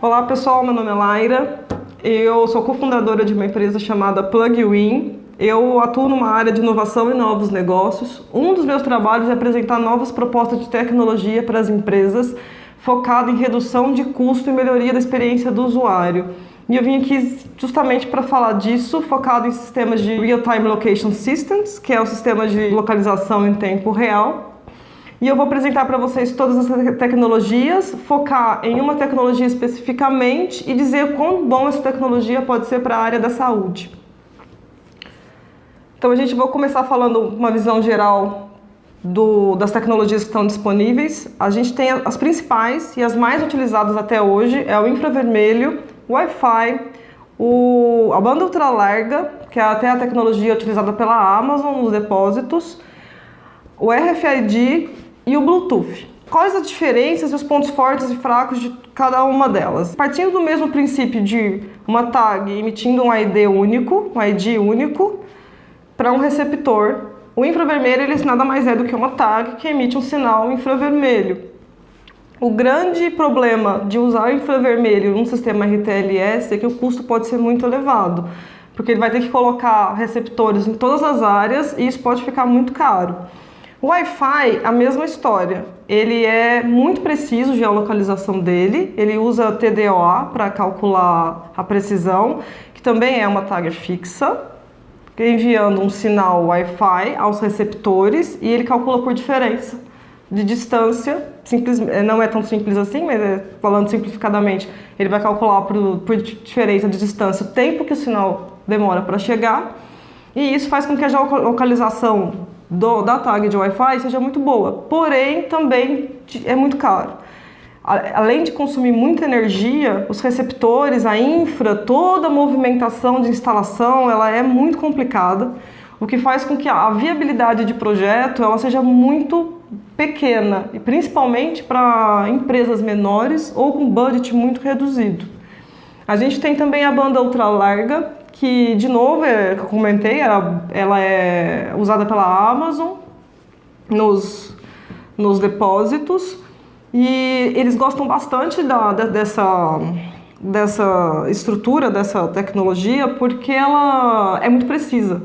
Olá pessoal, meu nome é Laira, eu sou cofundadora de uma empresa chamada Plugwin. Eu atuo numa área de inovação e novos negócios. Um dos meus trabalhos é apresentar novas propostas de tecnologia para as empresas, focado em redução de custo e melhoria da experiência do usuário. E eu vim aqui justamente para falar disso, focado em sistemas de Real-Time Location Systems, que é o sistema de localização em tempo real. E eu vou apresentar para vocês todas essas tecnologias, focar em uma tecnologia especificamente e dizer quão bom essa tecnologia pode ser para a área da saúde. Então a gente vai começar falando uma visão geral das tecnologias que estão disponíveis. A gente tem as principais e as mais utilizadas até hoje, é o infravermelho, o Wi-Fi, a banda ultralarga, que é até a tecnologia utilizada pela Amazon nos depósitos, o RFID e o Bluetooth. Quais as diferenças e os pontos fortes e fracos de cada uma delas? Partindo do mesmo princípio de uma tag emitindo um ID único, para um receptor, o infravermelho ele nada mais é do que uma tag que emite um sinal infravermelho. O grande problema de usar o infravermelho num sistema RTLS é que o custo pode ser muito elevado, porque ele vai ter que colocar receptores em todas as áreas e isso pode ficar muito caro. O Wi-Fi, a mesma história, ele é muito preciso a geolocalização dele, ele usa TDOA para calcular a precisão, que também é uma tag fixa, enviando um sinal Wi-Fi aos receptores e ele calcula por diferença de distância, não é tão simples assim, mas falando simplificadamente, ele vai calcular por diferença de distância o tempo que o sinal demora para chegar e isso faz com que a geolocalização da tag de Wi-Fi seja muito boa, porém também é muito caro. Além de consumir muita energia, os receptores, a infra, toda a movimentação de instalação, ela é muito complicada, o que faz com que a viabilidade de projeto ela seja muito pequena, e principalmente para empresas menores ou com budget muito reduzido. A gente tem também a banda ultralarga, que de novo, que eu comentei, ela é usada pela Amazon nos depósitos, e eles gostam bastante dessa estrutura, dessa tecnologia, porque ela é muito precisa.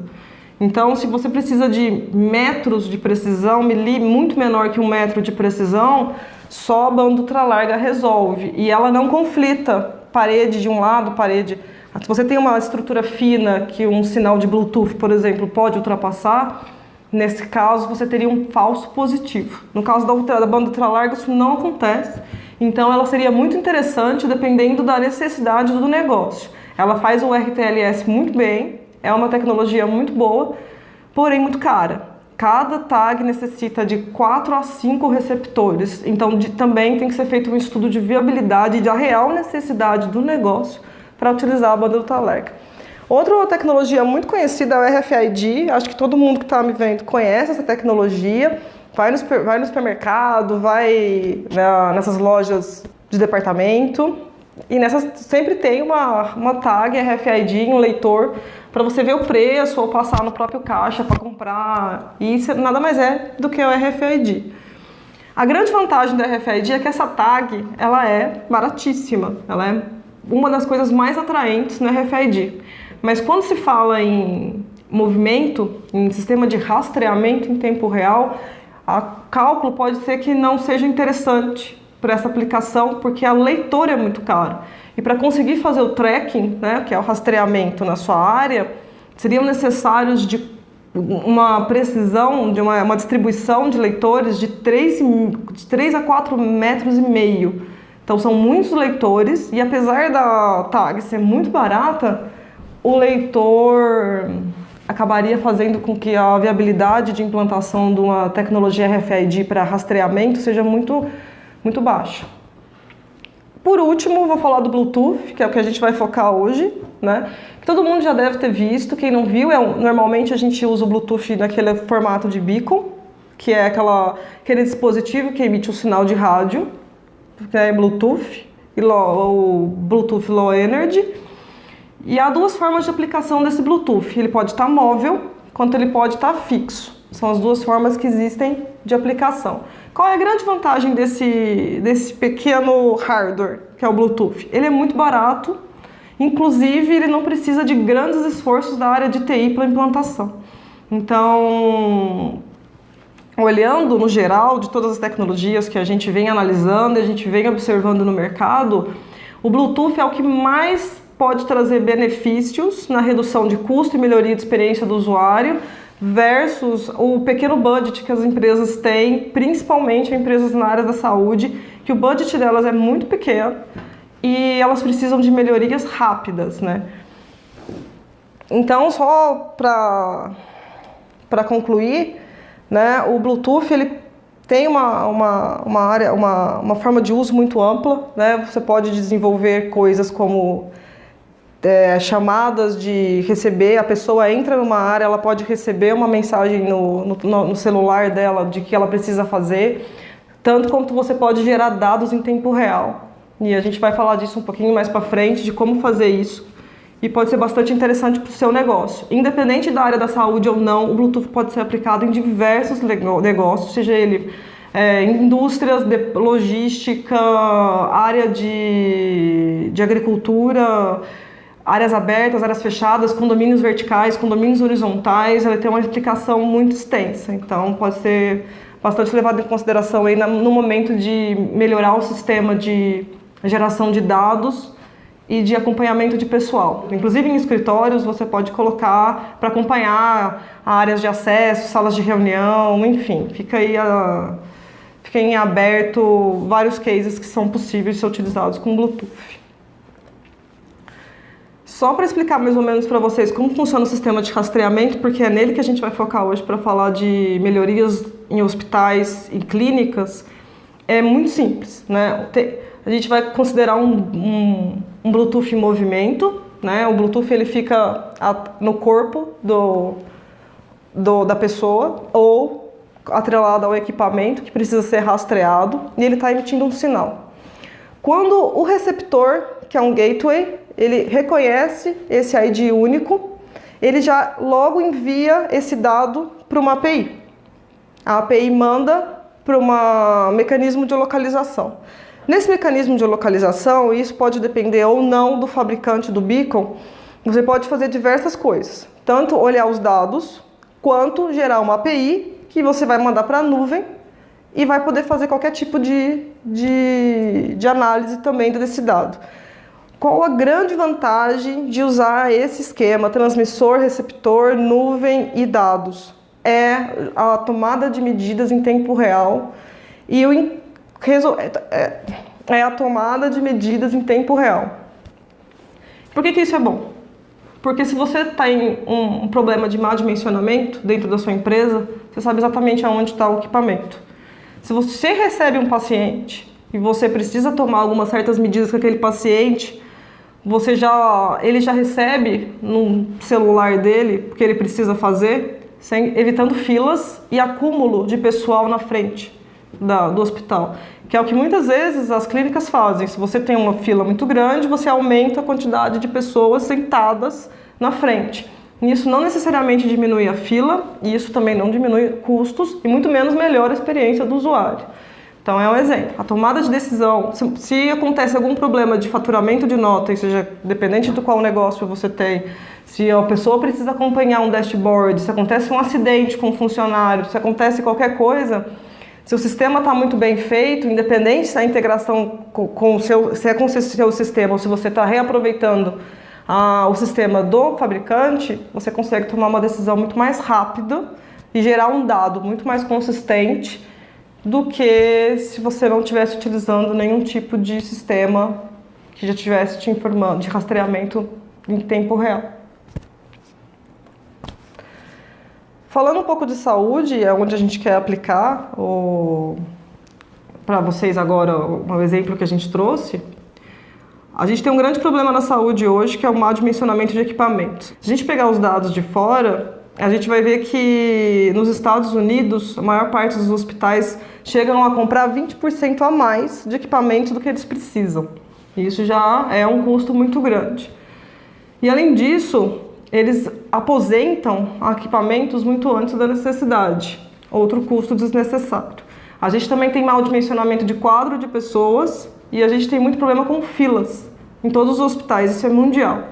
Então, se você precisa de metros de precisão, muito menor que 1 metro de precisão, só a banda ultralarga resolve. E ela não conflita parede de um lado, parede... Se você tem uma estrutura fina que um sinal de Bluetooth, por exemplo, pode ultrapassar, nesse caso você teria um falso positivo. No caso da banda ultralarga isso não acontece, então ela seria muito interessante dependendo da necessidade do negócio. Ela faz o RTLS muito bem, é uma tecnologia muito boa, porém muito cara. Cada tag necessita de 4 a 5 receptores, então também tem que ser feito um estudo de viabilidade e da real necessidade do negócio para utilizar a banda ultralarga. Outra tecnologia muito conhecida é o RFID, acho que todo mundo que está me vendo conhece essa tecnologia, vai no supermercado, vai nessas lojas de departamento, e nessas sempre tem uma tag RFID, um leitor, para você ver o preço ou passar no próprio caixa para comprar, e isso nada mais é do que o RFID. A grande vantagem do RFID é que essa tag ela é baratíssima, ela é uma das coisas mais atraentes no RFID. Mas quando se fala em movimento, em sistema de rastreamento em tempo real, o cálculo pode ser que não seja interessante para essa aplicação, porque a leitor é muito caro. E para conseguir fazer o tracking, que é o rastreamento na sua área, seriam necessários de uma precisão, de uma distribuição de leitores de 3 a 4 metros e meio. Então são muitos leitores e apesar da tag ser muito barata, o leitor acabaria fazendo com que a viabilidade de implantação de uma tecnologia RFID para rastreamento seja muito, muito baixa. Por último, vou falar do Bluetooth, que é o que a gente vai focar hoje, que todo mundo já deve ter visto. Quem não viu, normalmente a gente usa o Bluetooth naquele formato de beacon, que é aquele dispositivo que emite um sinal de rádio, que é Bluetooth, ou Bluetooth Low Energy. E há duas formas de aplicação desse Bluetooth. Ele pode estar móvel, quanto ele pode estar fixo. São as duas formas que existem de aplicação. Qual é a grande vantagem desse pequeno hardware, que é o Bluetooth? Ele é muito barato, inclusive ele não precisa de grandes esforços da área de TI para implantação. Então, olhando no geral de todas as tecnologias que a gente vem analisando, a gente vem observando no mercado, o Bluetooth é o que mais pode trazer benefícios na redução de custo e melhoria de experiência do usuário versus o pequeno budget que as empresas têm, principalmente empresas na área da saúde, que o budget delas é muito pequeno e elas precisam de melhorias rápidas, né? Então, só para concluir, né, o Bluetooth ele tem uma forma de uso muito ampla, né? Você pode desenvolver coisas como chamadas de receber, a pessoa entra numa área, ela pode receber uma mensagem no celular dela de que ela precisa fazer, tanto quanto você pode gerar dados em tempo real. E a gente vai falar disso um pouquinho mais para frente, de como fazer isso. E pode ser bastante interessante para o seu negócio. Independente da área da saúde ou não, o Bluetooth pode ser aplicado em diversos negócios, seja ele indústrias, logística, área de agricultura, áreas abertas, áreas fechadas, condomínios verticais, condomínios horizontais. Ela tem uma aplicação muito extensa, então pode ser bastante levado em consideração aí no momento de melhorar o sistema de geração de dados e de acompanhamento de pessoal. Inclusive em escritórios você pode colocar para acompanhar áreas de acesso, salas de reunião, enfim, fica em aberto vários cases que são possíveis de ser utilizados com Bluetooth. Só para explicar mais ou menos para vocês como funciona o sistema de rastreamento, porque é nele que a gente vai focar hoje para falar de melhorias em hospitais e clínicas, é muito simples, né? A gente vai considerar um Bluetooth em movimento, né? O Bluetooth ele fica no corpo da pessoa ou atrelado ao equipamento que precisa ser rastreado e ele está emitindo um sinal. Quando o receptor, que é um gateway, ele reconhece esse ID único, ele já logo envia esse dado para uma API. A API manda para um mecanismo de localização. Nesse mecanismo de localização, isso pode depender ou não do fabricante do beacon, você pode fazer diversas coisas. Tanto olhar os dados, quanto gerar uma API que você vai mandar para a nuvem e vai poder fazer qualquer tipo de análise também desse dado. Qual a grande vantagem de usar esse esquema transmissor, receptor, nuvem e dados? É a tomada de medidas em tempo real e a tomada de medidas em tempo real. Por que isso é bom? Porque se você tem um problema de má dimensionamento dentro da sua empresa, você sabe exatamente aonde está o equipamento. Se você recebe um paciente e você precisa tomar algumas certas medidas com aquele paciente, ele já recebe no celular dele o que ele precisa fazer, evitando filas e acúmulo de pessoal na frente do hospital, que é o que muitas vezes as clínicas fazem. Se você tem uma fila muito grande, você aumenta a quantidade de pessoas sentadas na frente. Isso não necessariamente diminui a fila, e isso também não diminui custos, e muito menos melhora a experiência do usuário. Então é um exemplo. A tomada de decisão, se acontece algum problema de faturamento de nota, ou seja, dependente do qual negócio você tem, se a pessoa precisa acompanhar um dashboard, se acontece um acidente com um funcionário, se acontece qualquer coisa, se o sistema está muito bem feito, independente se a integração se é com o seu sistema ou se você está reaproveitando o sistema do fabricante, você consegue tomar uma decisão muito mais rápida e gerar um dado muito mais consistente do que se você não estivesse utilizando nenhum tipo de sistema que já estivesse te informando de rastreamento em tempo real. Falando um pouco de saúde, é onde a gente quer aplicar para vocês agora um exemplo que a gente trouxe. A gente tem um grande problema na saúde hoje, que é o mau dimensionamento de equipamentos. Se a gente pegar os dados de fora, a gente vai ver que nos Estados Unidos, a maior parte dos hospitais chegam a comprar 20% a mais de equipamentos do que eles precisam. Isso já é um custo muito grande. E além disso, eles aposentam equipamentos muito antes da necessidade, outro custo desnecessário. A gente também tem mau dimensionamento de quadro de pessoas e a gente tem muito problema com filas em todos os hospitais, isso é mundial.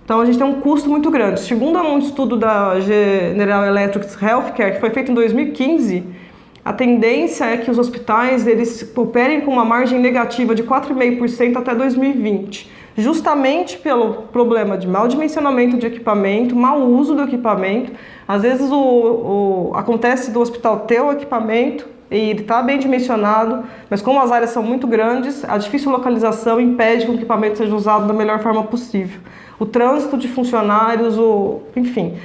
Então a gente tem um custo muito grande. Segundo um estudo da General Electric Healthcare, que foi feito em 2015, a tendência é que os hospitais eles operem com uma margem negativa de 4,5% até 2020, justamente pelo problema de mau dimensionamento de equipamento, mau uso do equipamento. Às vezes acontece do hospital ter o equipamento e ele está bem dimensionado, mas como as áreas são muito grandes, a difícil localização impede que o equipamento seja usado da melhor forma possível. O trânsito de funcionários, enfim.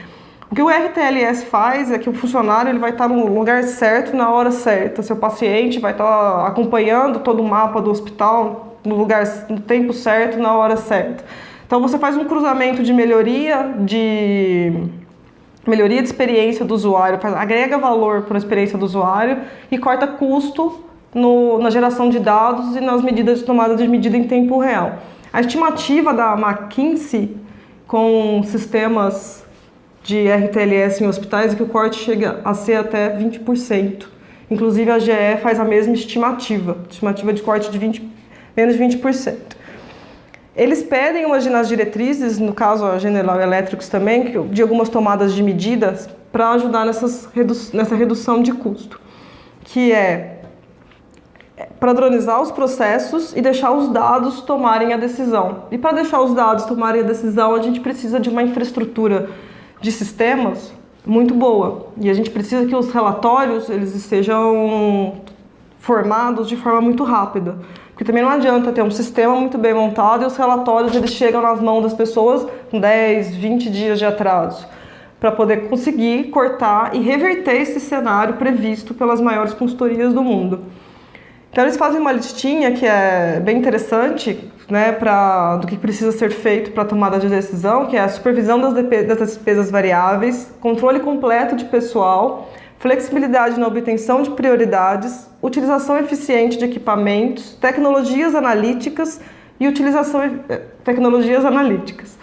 O que o RTLS faz é que o funcionário ele vai estar no lugar certo na hora certa. Seu paciente vai estar acompanhando todo o mapa do hospital no tempo certo, na hora certa. Então você faz um cruzamento de melhoria de experiência do usuário, agrega valor para a experiência do usuário e corta custo na geração de dados e nas medidas de tomada de medida em tempo real. A estimativa da McKinsey com sistemas de RTLS em hospitais é que o corte chega a ser até 20%. Inclusive a GE faz a mesma estimativa de corte de menos de 20%. Eles pedem nas diretrizes, no caso a General Electric também, de algumas tomadas de medidas para ajudar nessa redução de custo, que é padronizar os processos e deixar os dados tomarem a decisão. E para deixar os dados tomarem a decisão, a gente precisa de uma infraestrutura de sistemas muito boa. E a gente precisa que os relatórios eles estejam formados de forma muito rápida. Porque também não adianta ter um sistema muito bem montado e os relatórios eles chegam nas mãos das pessoas com 10, 20 dias de atraso, para poder conseguir cortar e reverter esse cenário previsto pelas maiores consultorias do mundo. Então eles fazem uma listinha que é bem interessante, né, do que precisa ser feito para a tomada de decisão, que é a supervisão das despesas variáveis, controle completo de pessoal, flexibilidade na obtenção de prioridades, utilização eficiente de equipamentos, tecnologias analíticas e utilização de tecnologias analíticas.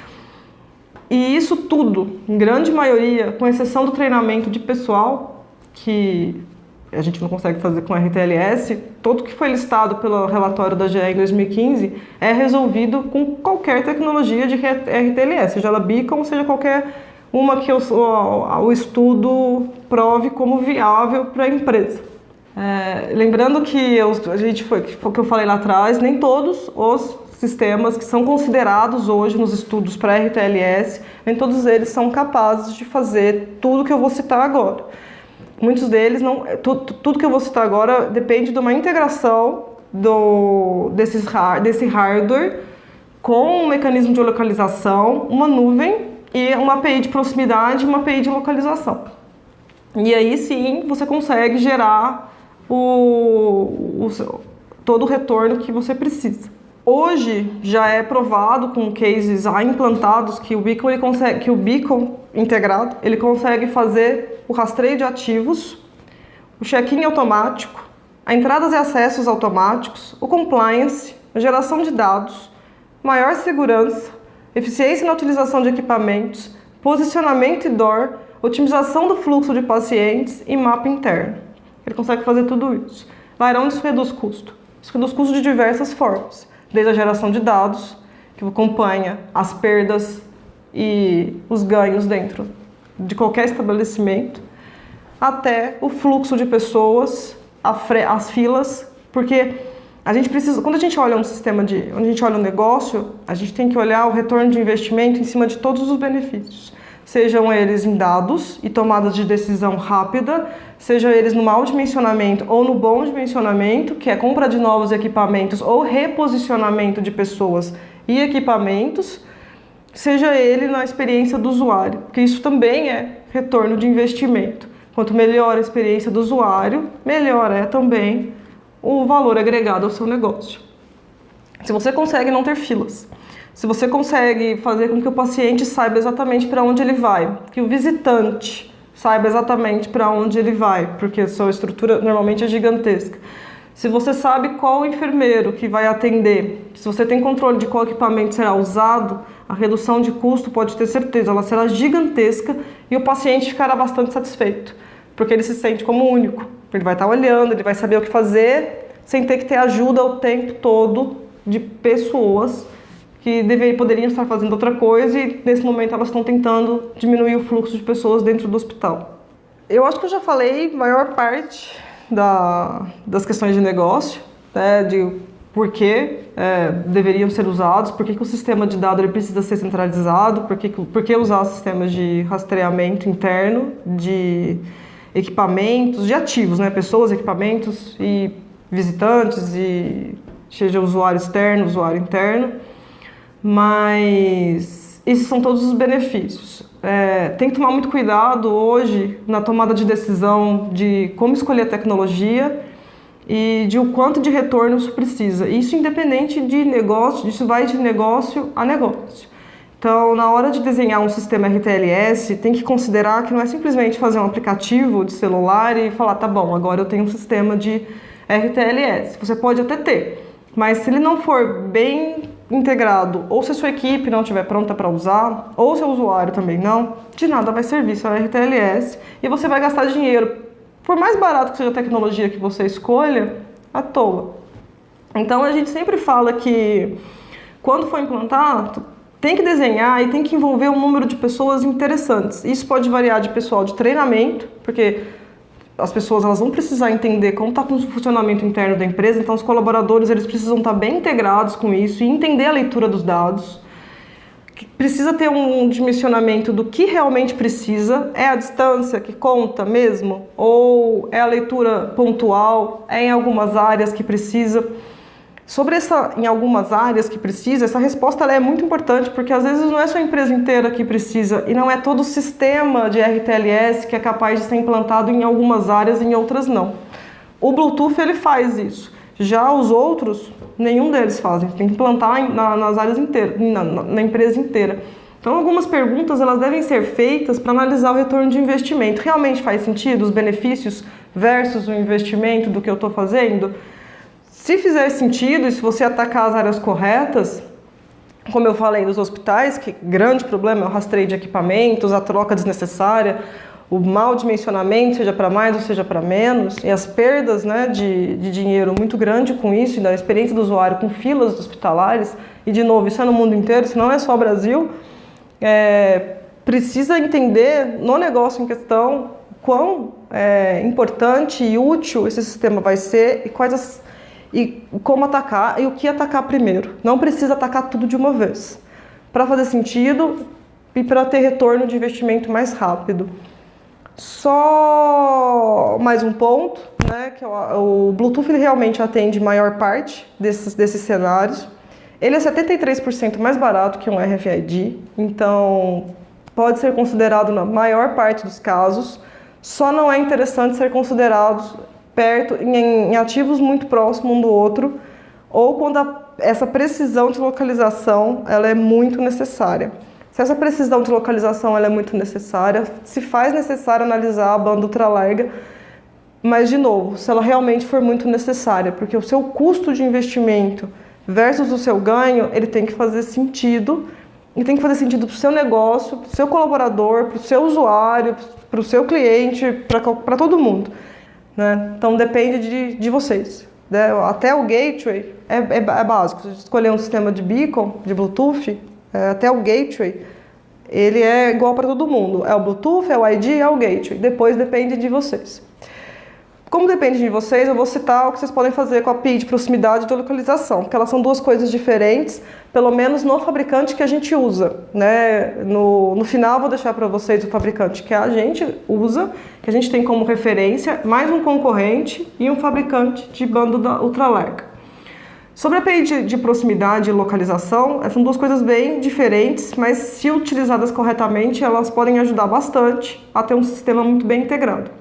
E isso tudo, em grande maioria, com exceção do treinamento de pessoal, que a gente não consegue fazer com RTLS, tudo que foi listado pelo relatório da GE em 2015 é resolvido com qualquer tecnologia de RTLS, seja ela Beacon, seja qualquer uma que o estudo prove como viável para a empresa. Lembrando que que eu falei lá atrás, nem todos os sistemas que são considerados hoje nos estudos para RTLS, nem todos eles são capazes de fazer tudo que eu vou citar agora. Muitos deles não. Tudo que eu vou citar agora depende de uma integração desse hardware com um mecanismo de localização, uma nuvem e uma API de proximidade e uma API de localização. E aí sim você consegue gerar todo o retorno que você precisa. Hoje já é provado com cases implantados que o Beacon integrado, ele consegue fazer o rastreio de ativos, o check-in automático, a entradas e acessos automáticos, o compliance, a geração de dados, maior segurança, eficiência na utilização de equipamentos, posicionamento indoor, otimização do fluxo de pacientes e mapa interno. Ele consegue fazer tudo isso. Lá onde isso reduz custo? Isso reduz custo de diversas formas. Desde a geração de dados, que acompanha as perdas e os ganhos dentro de qualquer estabelecimento, até o fluxo de pessoas, as filas, porque a gente precisa, quando a gente olha um sistema quando a gente olha um negócio, a gente tem que olhar o retorno de investimento em cima de todos os benefícios, sejam eles em dados e tomadas de decisão rápida, seja eles no mau dimensionamento ou no bom dimensionamento, que é compra de novos equipamentos ou reposicionamento de pessoas e equipamentos, seja ele na experiência do usuário, porque isso também é retorno de investimento. Quanto melhor a experiência do usuário, melhor é também o valor agregado ao seu negócio. Se você consegue não ter filas, se você consegue fazer com que o paciente saiba exatamente para onde ele vai, que o visitante saiba exatamente para onde ele vai, porque a sua estrutura normalmente é gigantesca. Se você sabe qual enfermeiro que vai atender, se você tem controle de qual equipamento será usado, a redução de custo, pode ter certeza, ela será gigantesca e o paciente ficará bastante satisfeito, porque ele se sente como único. Ele vai estar olhando, ele vai saber o que fazer, sem ter que ter ajuda o tempo todo de pessoas que poderiam estar fazendo outra coisa e nesse momento elas estão tentando diminuir o fluxo de pessoas dentro do hospital. Eu acho que eu já falei a maior parte das questões de negócio, né, de por que deveriam ser usados, por que o sistema de dados ele precisa ser centralizado, por que usar sistemas de rastreamento interno de equipamentos, de ativos, né, pessoas, equipamentos e visitantes, e seja usuário externo, usuário interno, mas esses são todos os benefícios. Tem que tomar muito cuidado hoje na tomada de decisão de como escolher a tecnologia e de o quanto de retorno isso precisa. Isso independente de negócio, isso vai de negócio a negócio. Então, na hora de desenhar um sistema RTLS, tem que considerar que não é simplesmente fazer um aplicativo de celular e falar, tá bom, agora eu tenho um sistema de RTLS. Você pode até ter, mas se ele não for bem integrado, ou se a sua equipe não estiver pronta para usar, ou seu usuário também não, de nada vai servir seu RTLS e você vai gastar dinheiro, por mais barato que seja a tecnologia que você escolha, à toa. Então a gente sempre fala que quando for implantar, tem que desenhar e tem que envolver um número de pessoas interessantes. Isso pode variar de pessoal de treinamento, porque as pessoas elas vão precisar entender como está o funcionamento interno da empresa, então os colaboradores eles precisam estar bem integrados com isso e entender a leitura dos dados. Precisa ter um dimensionamento do que realmente precisa, é a distância que conta mesmo? Ou é a leitura pontual, é em algumas áreas que precisa? Sobre em algumas áreas que precisa, essa resposta ela é muito importante, porque às vezes não é só a empresa inteira que precisa e não é todo o sistema de RTLS que é capaz de ser implantado em algumas áreas e em outras não. O Bluetooth ele faz isso, já os outros, nenhum deles fazem, tem que implantar nas áreas inteiras, na empresa inteira. Então algumas perguntas elas devem ser feitas para analisar o retorno de investimento. Realmente faz sentido os benefícios versus o investimento do que eu estou fazendo? Se fizer sentido e se você atacar as áreas corretas, como eu falei nos hospitais, que grande problema é o rastreio de equipamentos, a troca desnecessária, o mau dimensionamento, seja para mais ou seja para menos, e as perdas, né, de dinheiro muito grande com isso, e da experiência do usuário com filas hospitalares, e de novo, isso é no mundo inteiro, isso não é só o Brasil, precisa entender no negócio em questão quão importante e útil esse sistema vai ser e como atacar e o que atacar primeiro. Não precisa atacar tudo de uma vez, para fazer sentido e para ter retorno de investimento mais rápido. Só mais um ponto, né, que o Bluetooth ele realmente atende maior parte desses cenários. Ele é 73% mais barato que um RFID, então pode ser considerado na maior parte dos casos, só não é interessante ser considerado perto, em ativos muito próximos um do outro, ou quando essa precisão de localização ela é muito necessária. Se essa precisão de localização ela é muito necessária, se faz necessário analisar a banda ultralarga, mas de novo, se ela realmente for muito necessária, porque o seu custo de investimento versus o seu ganho, ele tem que fazer sentido, e tem que fazer sentido para o seu negócio, para o seu colaborador, para o seu usuário, para o seu cliente, para todo mundo. Né? Então depende de vocês. Né? Até o gateway é básico. Se escolher um sistema de beacon, de Bluetooth, até o gateway, ele é igual para todo mundo. É o Bluetooth, é o ID, é o gateway. Depois depende de vocês. Como depende de vocês, eu vou citar o que vocês podem fazer com a API de proximidade e de localização, porque elas são duas coisas diferentes, pelo menos no fabricante que a gente usa. Né? No final, eu vou deixar para vocês o fabricante que a gente usa, que a gente tem como referência, mais um concorrente e um fabricante de banda ultralarga. Sobre a API de proximidade e localização, são duas coisas bem diferentes, mas se utilizadas corretamente, elas podem ajudar bastante a ter um sistema muito bem integrado.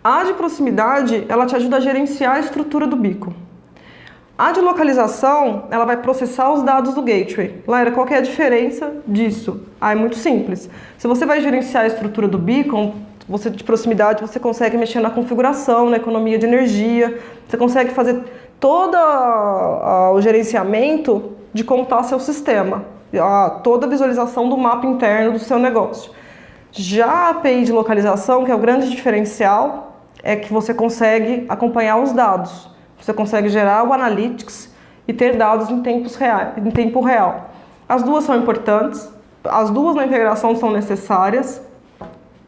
A de proximidade, ela te ajuda a gerenciar a estrutura do beacon. A de localização, ela vai processar os dados do gateway. Laira, qual que é a diferença disso? É muito simples. Se você vai gerenciar a estrutura do beacon, você de proximidade, você consegue mexer na configuração, na economia de energia, você consegue fazer todo o gerenciamento de como está seu sistema. toda a visualização do mapa interno do seu negócio. Já a API de localização, que é o grande diferencial, é que você consegue acompanhar os dados. Você consegue gerar o Analytics e ter dados em tempo real. As duas são importantes, as duas na integração são necessárias.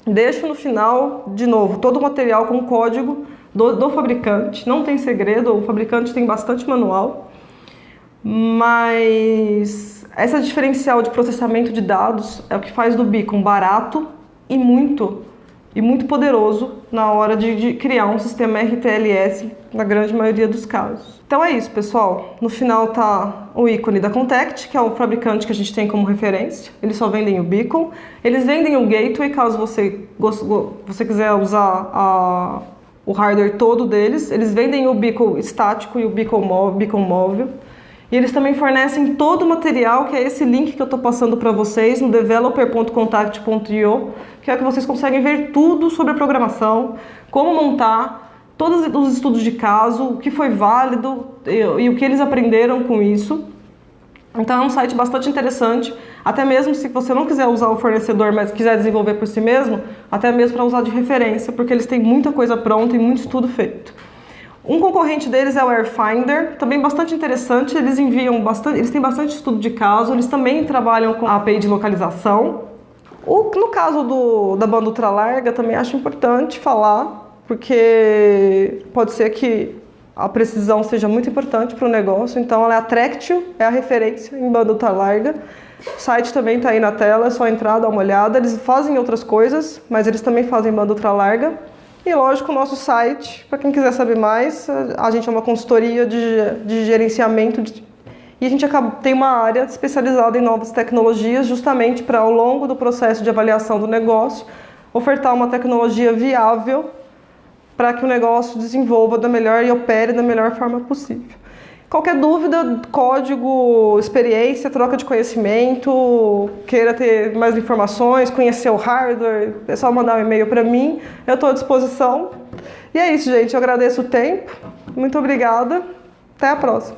Deixo no final, de novo, todo o material com código do fabricante. Não tem segredo, o fabricante tem bastante manual. Mas esse diferencial de processamento de dados é o que faz do Beacon barato e muito poderoso na hora de criar um sistema RTLS na grande maioria dos casos. Então é isso, pessoal. No final tá o ícone da Contact, que é o fabricante que a gente tem como referência. Eles só vendem o Beacon. Eles vendem o Gateway, caso você quiser usar o hardware todo deles. Eles vendem o Beacon estático e o Beacon móvel. E eles também fornecem todo o material, que é esse link que eu estou passando para vocês no developer.contact.io, que é que vocês conseguem ver tudo sobre a programação, como montar, todos os estudos de caso, o que foi válido e o que eles aprenderam com isso. Então é um site bastante interessante, até mesmo se você não quiser usar o fornecedor, mas quiser desenvolver por si mesmo, até mesmo para usar de referência, porque eles têm muita coisa pronta e muito estudo feito. Um concorrente deles é o AirFinder, também bastante interessante, eles têm bastante estudo de caso, eles também trabalham com a API de localização. No caso da banda ultralarga, também acho importante falar, porque pode ser que a precisão seja muito importante para o negócio, então ela é a Tractio, é a referência em banda ultralarga. O site também está aí na tela, é só entrar, dar uma olhada. Eles fazem outras coisas, mas eles também fazem banda ultralarga. E lógico, o nosso site, para quem quiser saber mais, a gente é uma consultoria de gerenciamento e a gente tem uma área especializada em novas tecnologias, justamente para, ao longo do processo de avaliação do negócio, ofertar uma tecnologia viável para que o negócio desenvolva da melhor e opere da melhor forma possível. Qualquer dúvida, código, experiência, troca de conhecimento, queira ter mais informações, conhecer o hardware, é só mandar um e-mail para mim, eu estou à disposição. E é isso, gente, eu agradeço o tempo, muito obrigada, até a próxima.